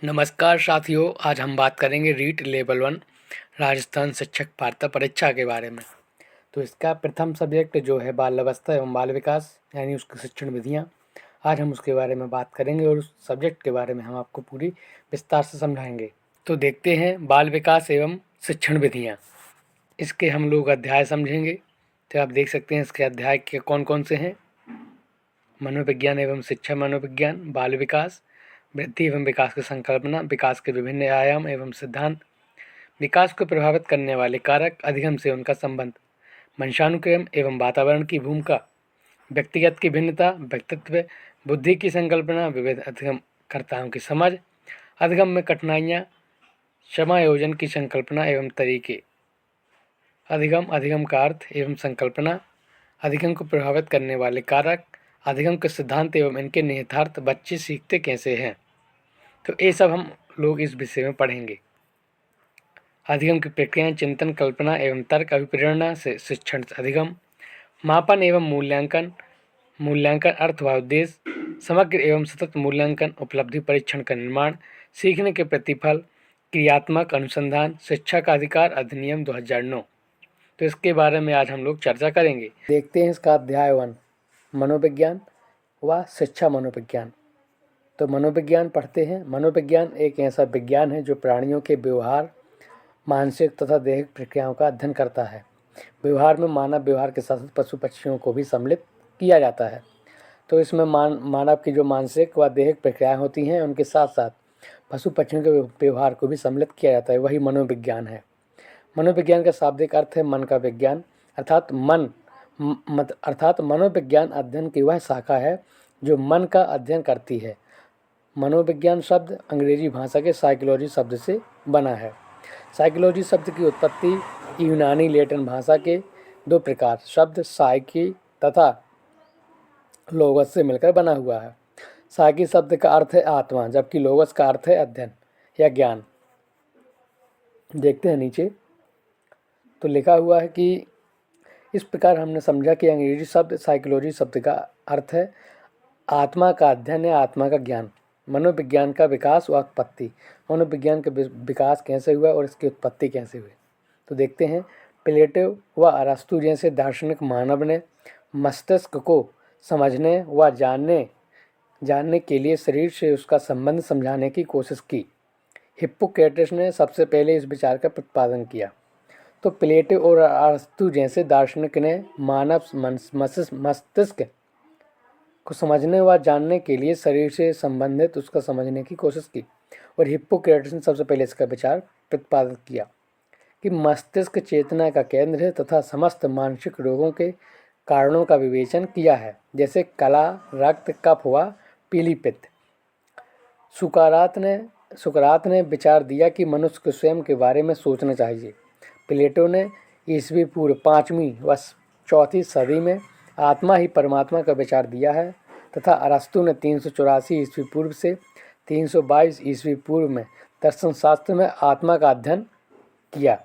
नमस्कार साथियों, आज हम बात करेंगे रीट लेवल 1 राजस्थान शिक्षक पात्रता परीक्षा के बारे में। तो इसका प्रथम सब्जेक्ट जो है बाल अवस्था एवं बाल विकास यानी उसकी शिक्षण विधियाँ। आज हम उसके बारे में बात करेंगे और उस सब्जेक्ट के बारे में हम आपको पूरी विस्तार से समझाएंगे। तो देखते हैं बाल विकास एवं शिक्षण विधियाँ। इसके हम लोग अध्याय समझेंगे। तो आप देख सकते हैं इसके अध्याय के कौन कौन से हैं। मनोविज्ञान एवं शिक्षा मनोविज्ञान, बाल विकास, वृद्धि एवं विकास की संकल्पना, विकास के विभिन्न आयाम एवं सिद्धांत, विकास को प्रभावित करने वाले कारक, अधिगम से उनका संबंध, वंशानुक्रम एवं वातावरण की भूमिका, व्यक्तिगत की भिन्नता, व्यक्तित्व, बुद्धि की संकल्पना, विविध अधिगमकर्ताओं की समझ, अधिगम में कठिनाइयाँ, समायोजन की संकल्पना एवं तरीके, अधिगम, अधिगम का अर्थ एवं संकल्पना, अधिगम को प्रभावित करने वाले कारक, अधिगम के सिद्धांत एवं इनके निहितार्थ, बच्चे सीखते कैसे हैं। तो ये सब हम लोग इस विषय में पढ़ेंगे। अधिगम की प्रक्रियाएं, चिंतन, कल्पना एवं तर्क, अभिप्रेरणा से शिक्षण अधिगम, मापन एवं मूल्यांकन, मूल्यांकन अर्थ व उद्देश्य, समग्र एवं सतत मूल्यांकन, उपलब्धि परीक्षण का निर्माण, सीखने के प्रतिफल, क्रियात्मक अनुसंधान, शिक्षा का अधिकार अधिनियम 2009। तो इसके बारे में आज हम लोग चर्चा करेंगे। देखते हैं इसका अध्याय 1, मनोविज्ञान व शिक्षा मनोविज्ञान। तो मनोविज्ञान पढ़ते हैं। मनोविज्ञान एक ऐसा विज्ञान है जो प्राणियों के व्यवहार, मानसिक तथा दैहिक प्रक्रियाओं का अध्ययन करता है। व्यवहार में मानव व्यवहार के साथ साथ पशु पक्षियों को भी सम्मिलित किया जाता है। तो इसमें मानव की जो मानसिक व दैहिक प्रक्रियाएं होती हैं उनके साथ साथ पशु पक्षियों के व्यवहार को भी सम्मिलित किया जाता है, वही मनोविज्ञान है। मनोविज्ञान का शाब्दिक अर्थ है मन का विज्ञान, अर्थात मनोविज्ञान अध्ययन की वह शाखा है जो मन का अध्ययन करती है। मनोविज्ञान शब्द अंग्रेजी भाषा के साइकोलॉजी शब्द से बना है। साइकोलॉजी शब्द की उत्पत्ति यूनानी लैटिन भाषा के दो प्रकार शब्द साइकी तथा लोगस से मिलकर बना हुआ है। साइकी शब्द का अर्थ है आत्मा, जबकि लोगस का अर्थ है अध्ययन या ज्ञान। देखते हैं नीचे तो लिखा हुआ है कि इस प्रकार हमने समझा कि अंग्रेजी शब्द साइकोलॉजी शब्द का अर्थ है आत्मा का अध्ययन या आत्मा का ज्ञान। मनोविज्ञान का विकास व उत्पत्ति, मनोविज्ञान का विकास कैसे हुआ और इसकी उत्पत्ति कैसे हुई। तो देखते हैं, प्लेटो व अरस्तु जैसे दार्शनिक मानव ने मस्तिष्क को समझने व जानने के लिए शरीर से उसका संबंध समझाने की कोशिश की। हिप्पोक्रेटिस ने सबसे पहले इस विचार का प्रतिपादन किया। तो प्लेटो और अरस्तु जैसे दार्शनिक ने मानव मस्तिष्क को समझने व जानने के लिए शरीर से संबंधित उसका समझने की कोशिश की, और हिप्पोक्रेटिस ने सबसे पहले इसका विचार प्रतिपादित किया कि मस्तिष्क चेतना का केंद्र है तथा समस्त मानसिक रोगों के कारणों का विवेचन किया है, जैसे कला, रक्त, कफ व पीलीपित्त। सुकरात ने विचार दिया कि मनुष्य को स्वयं के बारे में सोचना चाहिए। प्लेटो ने ईस्वी पूर्व 5वीं व 4वीं सदी में आत्मा ही परमात्मा का विचार दिया है, तथा अरस्तु ने 384 ईस्वी पूर्व से 322 ईस्वी पूर्व में दर्शन शास्त्र में आत्मा का अध्ययन किया।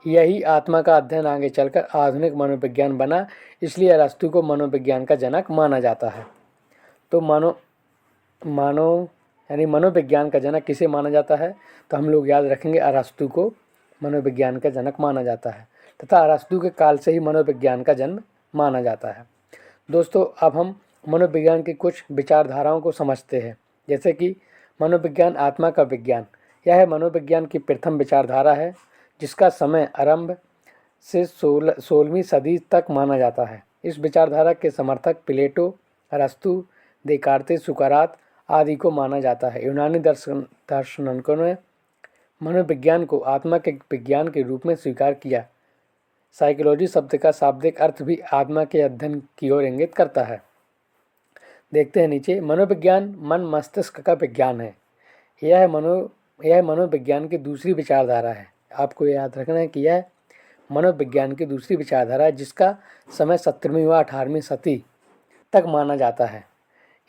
यही आत्मा का अध्ययन आगे चलकर आधुनिक मनोविज्ञान बना, इसलिए अरस्तु को मनोविज्ञान का जनक माना जाता है। तो मनोविज्ञान का जनक किसे माना जाता है, तो हम लोग याद रखेंगे अरस्तु को मनोविज्ञान का जनक माना जाता है, तथा अरस्तु के काल से ही मनोविज्ञान का जन्म माना जाता है। दोस्तों, अब हम मनोविज्ञान की कुछ विचारधाराओं को समझते हैं, जैसे कि मनोविज्ञान आत्मा का विज्ञान। यह मनोविज्ञान की प्रथम विचारधारा है जिसका समय आरंभ से 16वीं सदी तक माना जाता है। इस विचारधारा के समर्थक प्लेटो, अरस्तु, देकार्ते, सुकरात आदि को माना जाता है। यूनानी दार्शनिकों ने मनोविज्ञान को आत्मा के विज्ञान के रूप में स्वीकार किया। साइकोलॉजी शब्द का शाब्दिक अर्थ भी आत्मा के अध्ययन की ओर इंगित करता है। देखते हैं नीचे, मनोविज्ञान मन मस्तिष्क का विज्ञान है। यह मनोविज्ञान की दूसरी विचारधारा है। आपको याद रखना है कि यह मनोविज्ञान की दूसरी विचारधारा है जिसका समय 17वीं व 18वीं सदी तक माना जाता है।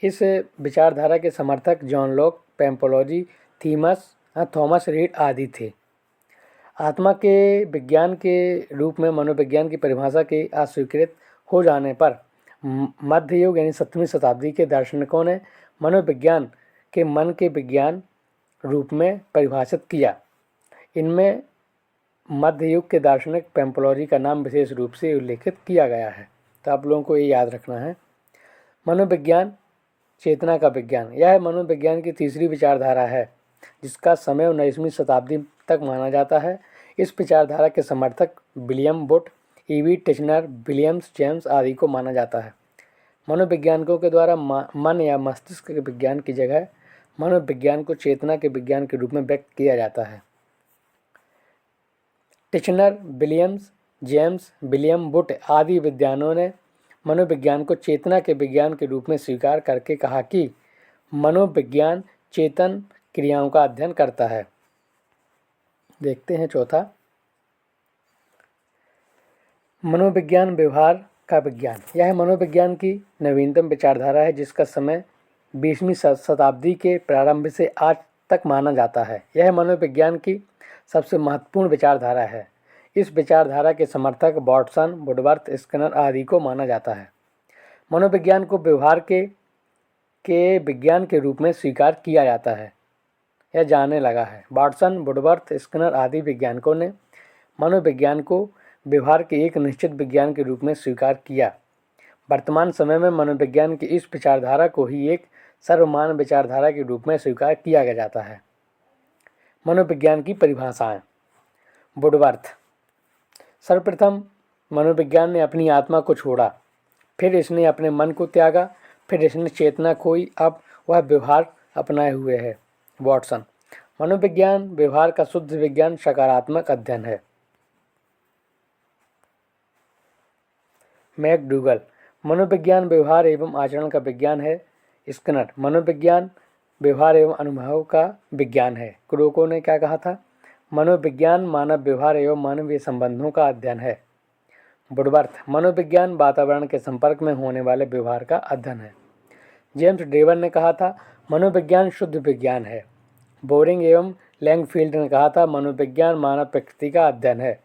इस विचारधारा के समर्थक जॉन लॉक, पेम्पोलॉजी, थॉमस रीड आदि थे। आत्मा के विज्ञान के रूप में मनोविज्ञान की परिभाषा के अस्वीकृत हो जाने पर मध्य युग यानी 7वीं शताब्दी के दार्शनिकों ने मनोविज्ञान के मन के विज्ञान रूप में परिभाषित किया। इनमें मध्य युग के दार्शनिक पेम्पलोरी का नाम विशेष रूप से उल्लेखित किया गया है। तो आप लोगों को ये याद रखना है। मनोविज्ञान चेतना का विज्ञान, यह मनोविज्ञान की तीसरी विचारधारा है जिसका समय 19वीं शताब्दी तक माना जाता है। इस विचारधारा के समर्थक विलियम बुट, ईवी टिचनर, विलियम्स जेम्स आदि को माना जाता है। मनोवैज्ञानिकों के द्वारा मन या मस्तिष्क के विज्ञान की जगह मनोविज्ञान को चेतना के विज्ञान के रूप में व्यक्त किया जाता है। टिचनर, विलियम्स जेम्स, विलियम बुट आदि विद्वानों ने मनोविज्ञान को चेतना के विज्ञान के रूप में स्वीकार करके कहा कि मनोविज्ञान चेतन क्रियाओं का अध्ययन करता है। देखते हैं चौथा, मनोविज्ञान व्यवहार का विज्ञान। यह मनोविज्ञान की नवीनतम विचारधारा है जिसका समय 20वीं शताब्दी के प्रारंभ से आज तक माना जाता है। यह मनोविज्ञान की सबसे महत्वपूर्ण विचारधारा है। इस विचारधारा के समर्थक वाटसन, वुडवर्थ, स्किनर आदि को माना जाता है। मनोविज्ञान को व्यवहार के विज्ञान के रूप में स्वीकार किया जाता है, यह जानने लगा है। वाटसन, वुडवर्थ, स्किनर आदि वैज्ञानिकों ने मनोविज्ञान को व्यवहार के एक निश्चित विज्ञान के रूप में स्वीकार किया। वर्तमान समय में मनोविज्ञान की इस विचारधारा को ही एक सर्वमान्य विचारधारा के रूप में स्वीकार किया जाता है। मनोविज्ञान की परिभाषाएं। वुडवर्थ, सर्वप्रथम मनोविज्ञान ने अपनी आत्मा को छोड़ा, फिर इसने अपने मन को त्यागा, फिर इसने चेतना खोई, अब वह व्यवहार अपनाए हुए है। वाटसन, मनोविज्ञान व्यवहार का शुद्ध विज्ञान, सकारात्मक अध्ययन है। मैकडूगल, मनोविज्ञान व्यवहार एवं आचरण का विज्ञान है। स्किनर, मनोविज्ञान व्यवहार एवं अनुभव का विज्ञान है। क्रोको ने क्या कहा था? मनोविज्ञान मानव व्यवहार एवं मानवीय संबंधों का अध्ययन है। वुडवर्थ, मनोविज्ञान वातावरण के संपर्क में होने वाले व्यवहार का अध्ययन है। जेम्स ड्रेवर ने कहा था मनोविज्ञान शुद्ध विज्ञान है। बोरिंग एवं लैंगफील्ड ने कहा था मनोविज्ञान मानव प्रकृति का अध्ययन है।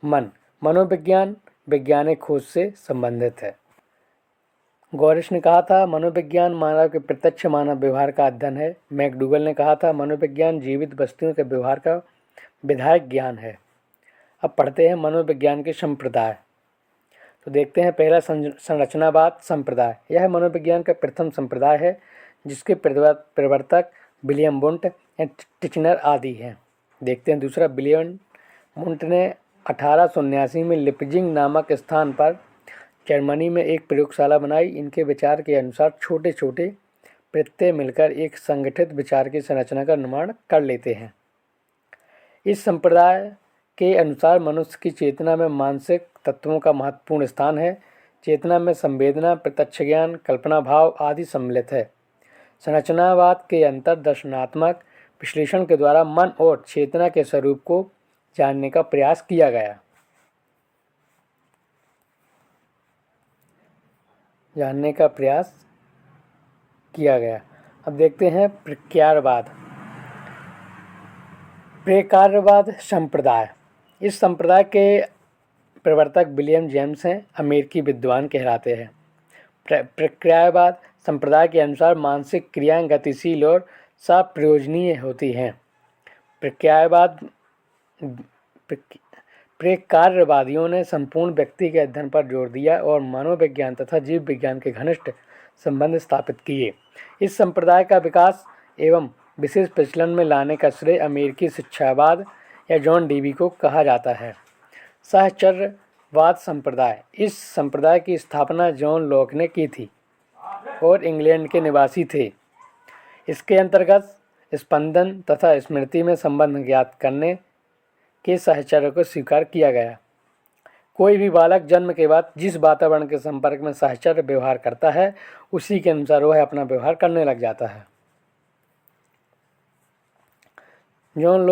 मनोविज्ञान वैज्ञानिक खोज से संबंधित है। गौरिश ने कहा था मनोविज्ञान मानव के प्रत्यक्ष मानव व्यवहार का अध्ययन है। मैकडूगल ने कहा था मनोविज्ञान जीवित वस्तुओं के व्यवहार का विधायक ज्ञान है। अब पढ़ते हैं मनोविज्ञान के संप्रदाय। तो देखते हैं पहला संरचनावाद संप्रदाय। यह मनोविज्ञान का प्रथम संप्रदाय है जिसके प्रवर्तक विलियम बुंट या टिचनर आदि हैं। देखते हैं दूसरा, विलियम बुंट ने 1879 में लिपजिंग नामक स्थान पर जर्मनी में एक प्रयोगशाला बनाई। इनके विचार के अनुसार छोटे छोटे प्रत्यय मिलकर एक संगठित विचार की संरचना का निर्माण कर लेते हैं। इस संप्रदाय के अनुसार मनुष्य की चेतना में मानसिक तत्वों का महत्वपूर्ण स्थान है। चेतना में संवेदना, प्रत्यक्ष ज्ञान, कल्पना भाव आदि सम्मिलित है। संरचनावाद के अंतर्दर्शनात्मक विश्लेषण के द्वारा मन और चेतना के स्वरूप को जानने का प्रयास किया गया। अब देखते हैं प्रक्रियावाद संप्रदाय। इस संप्रदाय के प्रवर्तक विलियम जेम्स हैं, अमेरिकी विद्वान कहलाते हैं। प्रक्रियावाद संप्रदाय के अनुसार मानसिक क्रियाएं गतिशील और सप्रयोजनीय होती हैं। प्रक्रियावादियों ने संपूर्ण व्यक्ति के अध्ययन पर जोर दिया और मनोविज्ञान तथा जीव विज्ञान के घनिष्ठ संबंध स्थापित किए। इस संप्रदाय का विकास एवं विशेष प्रचलन में लाने का श्रेय अमेरिकी शिक्षावाद या जॉन डेवी को कहा जाता है। साहचर्यवाद संप्रदाय। इस संप्रदाय की स्थापना जॉन लॉक ने की थी और इंग्लैंड के निवासी थे। इसके अंतर्गत स्पंदन तथा स्मृति में संबंध ज्ञात करने के साहचर्य को स्वीकार किया गया। कोई भी बालक जन्म के बाद जिस वातावरण के संपर्क में साहचर्य व्यवहार करता है उसी के अनुसार वह अपना व्यवहार करने लग जाता है। जॉन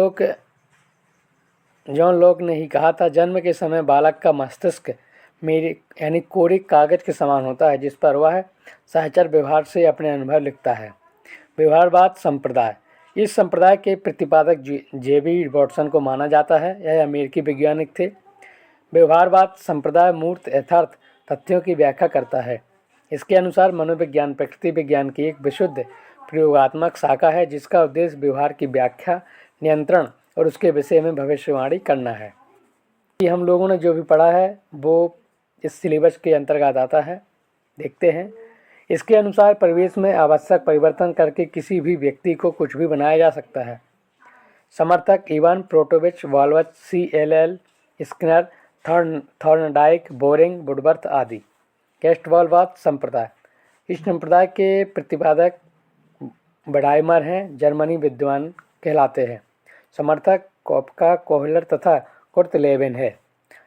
लॉक ने ही कहा था जन्म के समय बालक का मस्तिष्क यानी कोरे कागज के समान होता है जिस पर वह साहचर्य व्यवहार से अपने अनुभव लिखता है। व्यवहारवाद संप्रदाय। इस संप्रदाय के प्रतिपादक जेबी वाटसन को माना जाता है। यह अमेरिकी वैज्ञानिक थे। व्यवहारवाद संप्रदाय मूर्त यथार्थ तथ्यों की व्याख्या करता है। इसके अनुसार मनोविज्ञान प्रकृति विज्ञान की एक विशुद्ध प्रयोगात्मक शाखा है जिसका उद्देश्य व्यवहार की व्याख्या, नियंत्रण और उसके विषय में भविष्यवाणी करना है। ये हम लोगों ने जो भी पढ़ा है वो इस सिलेबस के अंतर्गत आता है। देखते हैं। इसके अनुसार परिवेश में आवश्यक परिवर्तन करके किसी भी व्यक्ति को कुछ भी बनाया जा सकता है। समर्थक इवान प्रोटोविच, वॉल्वच, CLL Skinner, Thorndike, Boring, Woodworth आदि। कैस्टवॉलवाद संप्रदाय। इस संप्रदाय के प्रतिपादक बडाइमर हैं, जर्मनी विद्वान कहलाते हैं। समर्थक कॉपका, कोहलर तथा कुर्तलेवेन है।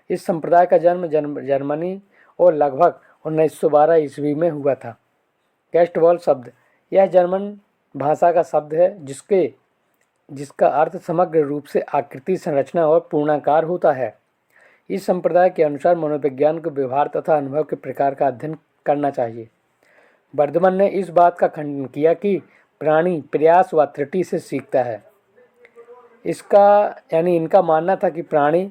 इस संप्रदाय का जन्म जर्मनी और लगभग 1912 ईस्वी में हुआ था। कैस्टवॉल शब्द, यह जर्मन भाषा का शब्द है जिसका अर्थ समग्र रूप से आकृति, संरचना और पूर्णाकार होता है। इस संप्रदाय के अनुसार मनोविज्ञान को व्यवहार तथा अनुभव के प्रकार का अध्ययन करना चाहिए। बर्धमन ने इस बात का खंडन किया कि प्राणी प्रयास व त्रुटि से सीखता है। इनका मानना था कि प्राणी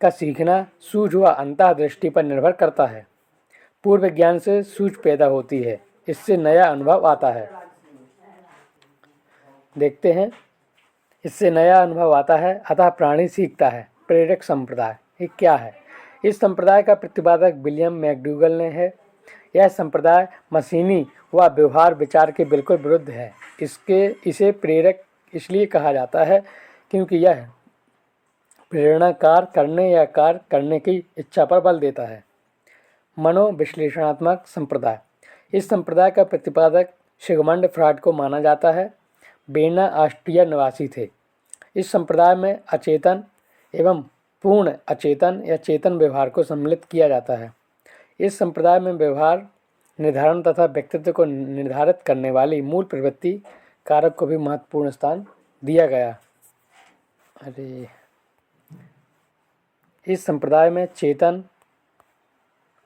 का सीखना सूझ व अंतःदृष्टि पर निर्भर करता है। पूर्व ज्ञान से सूझ पैदा होती है, इससे नया अनुभव आता है। देखते हैं। इससे नया अनुभव आता है, अतः प्राणी सीखता है। प्रेरक संप्रदाय, ये क्या है? इस संप्रदाय का प्रतिपादक विलियम मैकडूगल ने है। यह संप्रदाय मशीनी व व्यवहार विचार के बिल्कुल विरुद्ध है। इसे प्रेरक इसलिए कहा जाता है क्योंकि यह प्रेरणाकार करने या कार्य करने की इच्छा पर बल देता है। मनोविश्लेषणात्मक संप्रदाय। इस संप्रदाय का प्रतिपादक सिगमंड फ्रॉइड को माना जाता है। वियना ऑस्ट्रिया निवासी थे। इस संप्रदाय में अचेतन एवं पूर्ण अचेतन या चेतन व्यवहार को सम्मिलित किया जाता है। इस संप्रदाय में व्यवहार निर्धारण तथा व्यक्तित्व को निर्धारित करने वाली मूल प्रवृत्ति कारक को भी महत्वपूर्ण स्थान दिया गया। इस संप्रदाय में चेतन,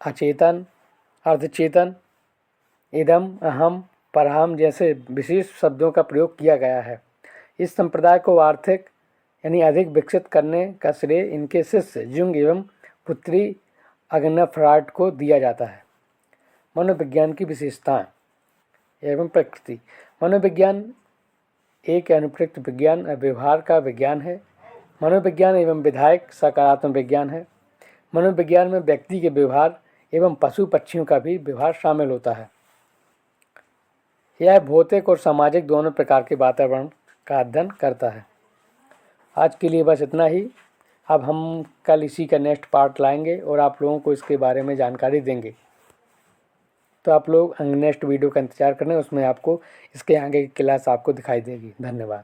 अचेतन, अर्धचेतन, इदम, अहम, परहम जैसे विशेष शब्दों का प्रयोग किया गया है। इस संप्रदाय को आर्थिक अधिक विकसित करने का श्रेय इनके शिष्य जुंग एवं पुत्री अग्ना फ्रॉइड को दिया जाता है। मनोविज्ञान की विशेषताएं एवं प्रकृति। मनोविज्ञान एक अनुप्रयुक्त विज्ञान व्यवहार का विज्ञान है। मनोविज्ञान एवं विधायक सकारात्मक विज्ञान है। मनोविज्ञान में व्यक्ति के व्यवहार एवं पशु पक्षियों का भी व्यवहार शामिल होता है। यह भौतिक और सामाजिक दोनों प्रकार के वातावरण का अध्ययन करता है। आज के लिए बस इतना ही। अब हम कल इसी का नेक्स्ट पार्ट लाएंगे और आप लोगों को इसके बारे में जानकारी देंगे। तो आप लोग नेक्स्ट वीडियो का इंतज़ार करें, उसमें आपको इसके आगे की क्लास आपको दिखाई देगी। धन्यवाद।